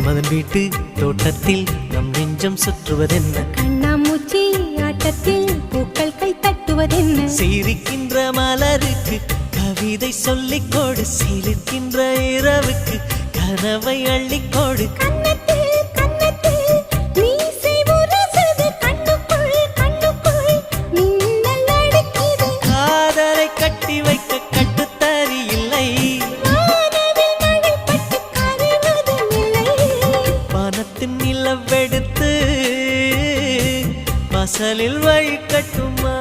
மன்மதன் வீட்டு தோட்டத்தில் நம் நெஞ்சம் சுற்றுவதென்ன? கண்ணாமூச்சி ஆட்டத்தில் பூக்கள் கை தட்டுவதென்ன? சிரிக்கின்ற மலருக்கு கவிதை சொல்லிக்கோடு, சிரிக்கின்ற இரவுக்கு கனவை அள்ளிக்கோடு. காதலை கட்டி வைக்க கட்டுத்தறி இல்லை, பணத்தின் நிலவெடுத்து வாசலில் வழி கட்டுமா?